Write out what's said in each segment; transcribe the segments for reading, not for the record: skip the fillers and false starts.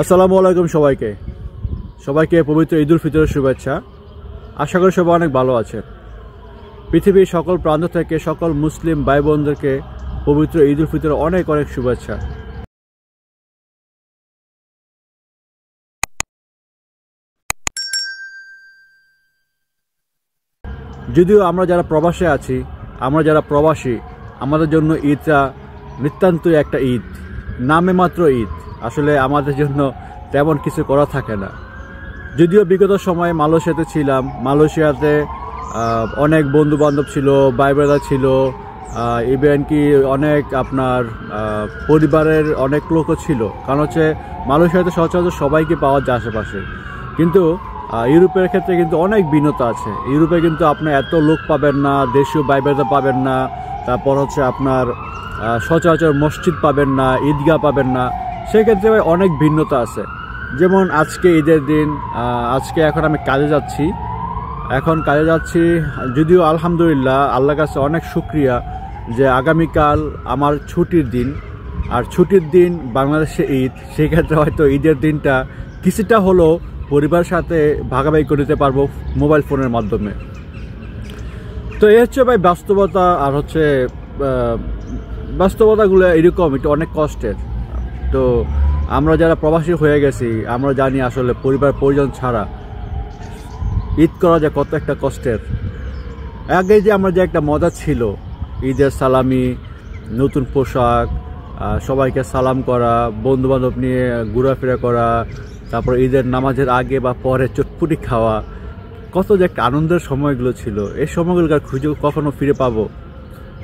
আসসালামু আলাইকুম সবাইকে পবিত্র ঈদ উল ফিতরের শুভেচ্ছা। আশা করি সবাই অনেক ভালো আছেন। পৃথিবীর সকল প্রান্ত থেকে সকল মুসলিম ভাই বোনদেরকে পবিত্র ঈদ উল ফিতরের অনেক অনেক শুভেচ্ছা। যদিও আমরা যারা প্রবাসে আছি, আমরা যারা প্রবাসী, আমাদের জন্য ঈদটা নিতান্তই একটা ঈদ, নামে মাত্র ঈদ। আসলে আমাদের জন্য তেমন কিছু করা থাকে না। যদিও বিগত সময়ে মালয়েশিয়াতে ছিলাম, মালয়েশিয়াতে অনেক বন্ধু বান্ধব ছিল, ভাই ব্রাদার ছিল, ইভেন কি অনেক আপনার পরিবারের অনেক লোকও ছিল। কারণ হচ্ছে মালয়েশিয়াতে সচরাচর সবাইকে পাওয়া যায় আশেপাশে। কিন্তু ইউরোপের ক্ষেত্রে কিন্তু অনেক ভিন্নতা আছে। ইউরোপে কিন্তু আপনি এত লোক পাবেন না, দেশীয় ভাই ব্রাদার পাবেন না, তারপর হচ্ছে আপনার সচরাচর মসজিদ পাবেন না, ঈদগাহ পাবেন না। সেক্ষেত্রে অনেক ভিন্নতা আছে। যেমন আজকে ঈদের দিন, আজকে এখন আমি কাজে যাচ্ছি, যদিও আলহামদুলিল্লাহ আল্লাহর কাছে অনেক শুকরিয়া যে আগামীকাল আমার ছুটির দিন। আর ছুটির দিন বাংলাদেশে ঈদ, সেক্ষেত্রে হয়তো ঈদের দিনটা কিছুটা হলেও পরিবারের সাথে ভাগাভাগি করে নিতে পারবো মোবাইল ফোনের মাধ্যমে। তো এই হচ্ছে ভাই বাস্তবতা। আর হচ্ছে বাস্তবতাগুলো এরকম, এটা অনেক কষ্টের। তো আমরা যারা প্রবাসী হয়ে গেছি, আমরা জানি আসলে পরিবার পরিজন ছাড়া ঈদ করা যে কত একটা কষ্টের। আগে যে আমরা যে একটা মজা ছিল, ঈদের সালামি, নতুন পোশাক, সবাইকে সালাম করা, বন্ধু বান্ধব নিয়ে ঘোরাফেরা করা, তারপর ঈদের নামাজের আগে বা পরে চটপুটি খাওয়া, কত যে একটা আনন্দের সময়গুলো ছিল। এই সময়গুলো খুঁজে কখনো ফিরে পাবো?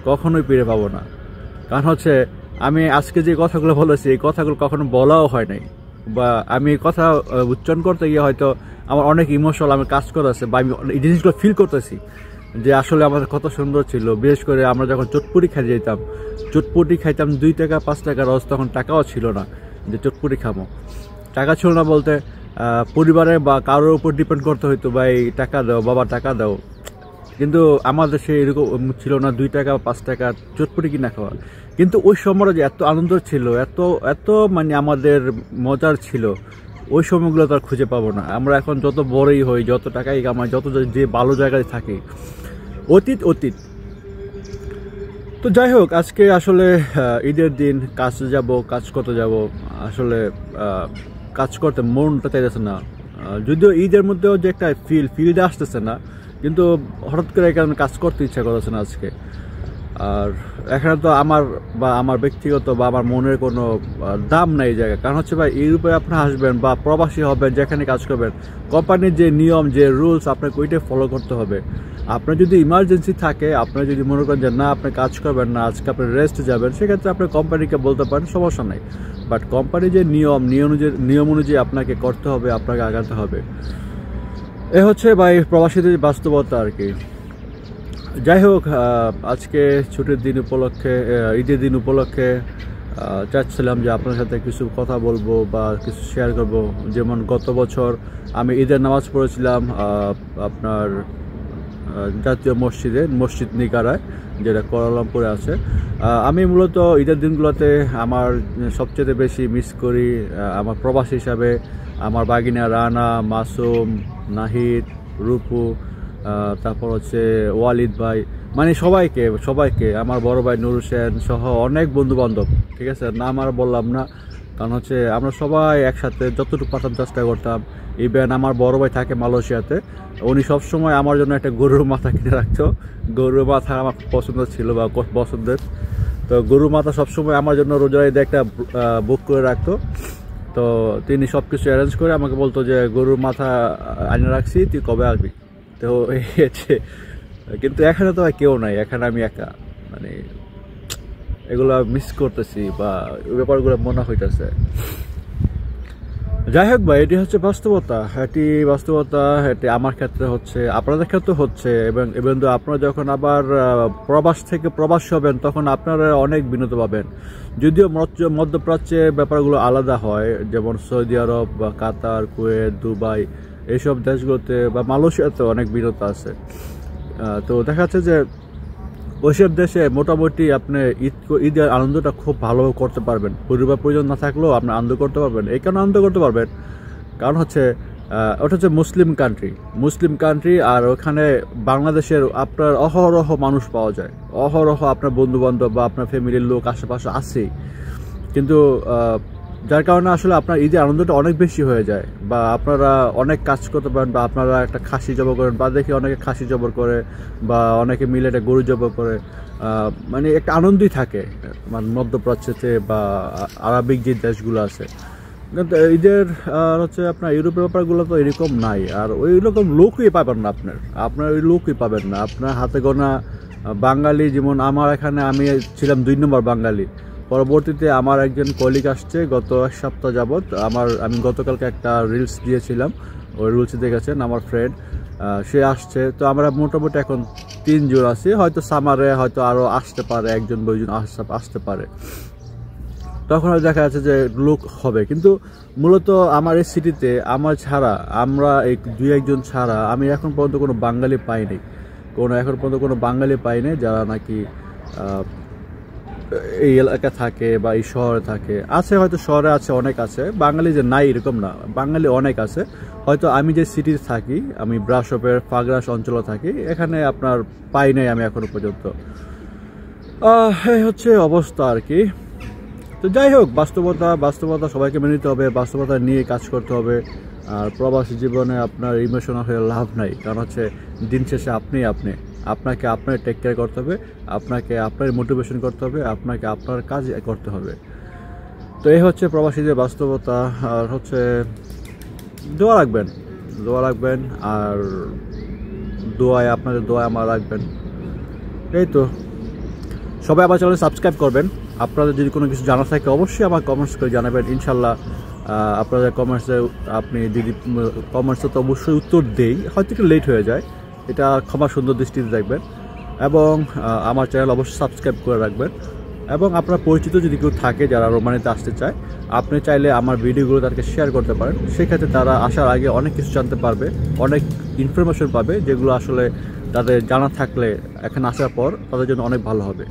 কখনোই ফিরে পাবো না। কারণ হচ্ছে আমি আজকে যে কথাগুলো বলেছি, এই কথাগুলো কখনো বলাও হয় নাই, বা আমি কথা উচ্চারণ করতে গিয়ে হয়তো আমার অনেক ইমোশনাল আমি কাজ করতেছে, বা আমি এই জিনিসগুলো ফিল করতেছি যে আসলে আমাদের কত সুন্দর ছিল। বিশেষ করে আমরা যখন চটপুটি খাইতাম 2 টাকা 5 টাকা রোজ, তখন টাকাও ছিল না যে চটপুটি খাবো। টাকা ছিল না বলতে পরিবারে বা কারোর উপর ডিপেন্ড করতে হইতো, বা এই টাকা দাও বাবা, টাকা দাও। কিন্তু আমাদের সে এরকম ছিল না 2 টাকা 5 টাকা চটপটি কিনা খাওয়া। কিন্তু ওই সময়টা যে এত আনন্দ ছিল, এত এত মানে আমাদের মজার ছিল, ওই সময়গুলো তো আর খুঁজে পাবো না। আমরা এখন যত বড়ই হই, যত টাকাই কামাই, যত যে ভালো জায়গায় থাকি, অতীত। তো যাই হোক, আজকে আসলে ঈদের দিন কাজ করতে যাব। আসলে কাজ করতে মনটা চাইতেছে না। যদিও ঈদের মধ্যেও যে একটা ফিল্ড আসতেছে না, কিন্তু হঠাৎ করে এখানে কাজ করতে ইচ্ছা করতেছে না আজকে। আর এখানে তো আমার ব্যক্তিগত বা আমার মনের কোনো দাম নাই এই জায়গায়। কারণ হচ্ছে ভাই, ইউরোপে আপনি আসবেন বা প্রবাসী হবেন, যেখানে কাজ করবেন, কোম্পানির যে নিয়ম, যে রুলস, আপনাকে ওইটাই ফলো করতে হবে। আপনার যদি ইমার্জেন্সি থাকে, আপনার যদি মনে করেন যে না আপনি কাজ করবেন না, আজকে আপনি রেস্ট যাবেন, সেক্ষেত্রে আপনি কোম্পানিকে বলতে পারেন, সমস্যা নাই। বাট কোম্পানির যে নিয়ম অনুযায়ী আপনাকে করতে হবে, আপনাকে আগাতে হবে। এ হচ্ছে ভাই প্রবাসীদের বাস্তবতা আর কি। যাই হোক, আজকে ছুটির দিন উপলক্ষে, ঈদের দিন উপলক্ষে চাচ্ছিলাম যে আপনার সাথে কিছু কথা বলবো বা কিছু শেয়ার করব। যেমন গত বছর আমি ঈদের নামাজ পড়েছিলাম আপনার জাতীয় মসজিদ নিকারায়, যেটা কুয়ালালামপুরে আছে। আমি মূলত ঈদের দিনগুলোতে আমার সবচেয়ে বেশি মিস করি আমার প্রবাসী হিসাবে আমার বাগিনা রানা, মাসুম, নাহিদ, রূপু, তারপর হচ্ছে ওয়ালিদ ভাই, মানে সবাইকে আমার বড় ভাই নুর হোসেন সহ অনেক বন্ধু বান্ধব, ঠিক আছে, নাম আর বললাম না। কারণ হচ্ছে আমরা সবাই একসাথে যতটুকু পাঠার চেষ্টা করতাম। ইভেন আমার বড় ভাই থাকে মালয়েশিয়াতে, উনি সবসময় আমার জন্য একটা গরুর মাথা কিনে রাখতো। গরুর মাথা আমার পছন্দ ছিল বা পছন্দের, তো গরুর মাথা সবসময় আমার জন্য রোজার ঈদে একটা বুক করে রাখতো। তো তিনি সব কিছু অ্যারেঞ্জ করে আমাকে বলতো যে গরুর মাথা আনে রাখছি, তুই কবে আসবি। তো এই হচ্ছে, কিন্তু এখানে তো কেউ নাই, এখানে আমি একা, মানে এগুলো মিস করতেছি বা ওই ব্যাপারগুলো মনে হইতেছে। যাই হোক ভাই, এটি হচ্ছে বাস্তবতা। এটি আমার ক্ষেত্রে হচ্ছে, আপনাদের ক্ষেত্রে হচ্ছে। এবং আপনারা যখন আবার প্রবাস থেকে প্রবাসী হবেন, তখন আপনারা অনেক বিনোদন পাবেন। যদিও মধ্যপ্রাচ্যের ব্যাপারগুলো আলাদা হয়, যেমন সৌদি আরব বা কাতার, কুয়েত, দুবাই, এইসব দেশগুলোতে বা মালয়েশিয়াতে অনেক বিনোদন আছে। তো দেখা যাচ্ছে যে ওইসব দেশে মোটামুটি আপনি ঈদের আনন্দটা খুব ভালোভাবে করতে পারবেন। পরিবার পরিজন না থাকলেও আপনি আনন্দ করতে পারবেন। এই কারণে আনন্দ করতে পারবেন কারণ হচ্ছে ওটা হচ্ছে মুসলিম কান্ট্রি, আর ওখানে বাংলাদেশের আপনার অহরহ মানুষ পাওয়া যায়, অহরহ আপনার বন্ধুবান্ধব বা আপনার ফ্যামিলির লোক আশেপাশে আছেই, কিন্তু যার কারণে আসলে আপনার ঈদের আনন্দটা অনেক বেশি হয়ে যায়, বা আপনারা অনেক কাজ করতে পারেন, বা আপনারা একটা খাসি জবাই করেন, বা দেখি অনেকে খাসি জবাই করে, বা অনেকে মিলে একটা গরু জবাই করে, মানে একটা আনন্দই থাকে মানে মধ্যপ্রাচ্যতে বা আরবিক যে দেশগুলো আছে। কিন্তু ঈদের হচ্ছে আপনার ইউরোপের ব্যাপারগুলো তো এরকম নাই, আর ওই রকম লোকই পাবেন না, আপনার ওই লোকই পাবেন না। আপনার হাতে গোনা বাঙালি, যেমন আমার এখানে আমি ছিলাম 2 নম্বর বাঙালি, পরবর্তীতে আমার একজন কলিগ আসছে গত 1 সপ্তাহ যাবৎ। আমি গতকালকে একটা রিলস দিয়েছিলাম, ওই রিলসে দেখেছেন আমার ফ্রেন্ড, সে আসছে। তো আমরা মোটামুটি এখন 3 জন আছি, হয়তো সামারে হয়তো আরও আসতে পারে, 1 2 জন আসতে পারে, তখন দেখা যাচ্ছে যে লোক হবে। কিন্তু মূলত আমার এই সিটিতে আমরা এই 2-1 জন ছাড়া আমি এখন পর্যন্ত কোনো বাঙালি পাইনি, কোনো বাঙালি পাইনি যারা নাকি এই এলাকায় থাকে বা এই শহরে থাকে। আছে হয়তো শহরে আছে, অনেক আছে, বাঙালি যে নাই এরকম না, বাঙালি অনেক আছে। হয়তো আমি যে সিটিতে থাকি, আমি ব্রাশপের ফাগরাস অঞ্চলে থাকি, এখানে আপনার পাই নাই আমি এখনো পর্যন্ত। এই হচ্ছে অবস্থা আর কি। তো যাই হোক, বাস্তবতা সবাইকে মেনে নিতে হবে, বাস্তবতা নিয়ে কাজ করতে হবে। আর প্রবাসী জীবনে আপনার ইমোশনাল হয়ে লাভ নাই, কারণ হচ্ছে দিন শেষে আপনাকে আপনার টেক কেয়ার করতে হবে, আপনাকে আপনার মোটিভেশন করতে হবে, আপনাকে আপনার কাজ করতে হবে। তো এই হচ্ছে প্রবাসীদের বাস্তবতা। আর হচ্ছে দোয়া রাখবেন, আর আপনাদের দোয়া আমার রাখবেন। এই তো, সবাই আমার চ্যানেলে সাবস্ক্রাইব করবেন। আপনাদের যদি কোনো কিছু জানা থাকে অবশ্যই আমার কমেন্টস করে জানাবেন, ইনশাল্লাহ আপনাদের কমেন্টসে তো অবশ্যই উত্তর দেই, হয়তো একটু লেট হয়ে যায়, এটা ক্ষমা সুন্দর দৃষ্টিতে দেখবেন। এবং আমার চ্যানেল অবশ্যই সাবস্ক্রাইব করে রাখবেন। এবং আপনার পরিচিত যদি কেউ থাকে যারা রোমানিতে আসতে চায়, আপনি চাইলে আমার ভিডিওগুলো তাদেরকে শেয়ার করতে পারেন। সেক্ষেত্রে তারা আসার আগে অনেক কিছু জানতে পারবে, অনেক ইনফরমেশন পাবে, যেগুলো আসলে তাদের জানা থাকলে এখানে আসার পর তাদের জন্য অনেক ভালো হবে।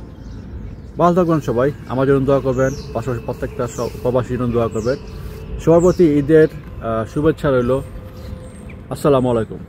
ভালো থাকবেন সবাই, আমার জন্য দোয়া করবেন, পাশাপাশি প্রত্যেকটা প্রবাসীর জন্য দোয়া করবেন। সবার প্রতি ঈদের শুভেচ্ছা রইল। আসসালামু আলাইকুম।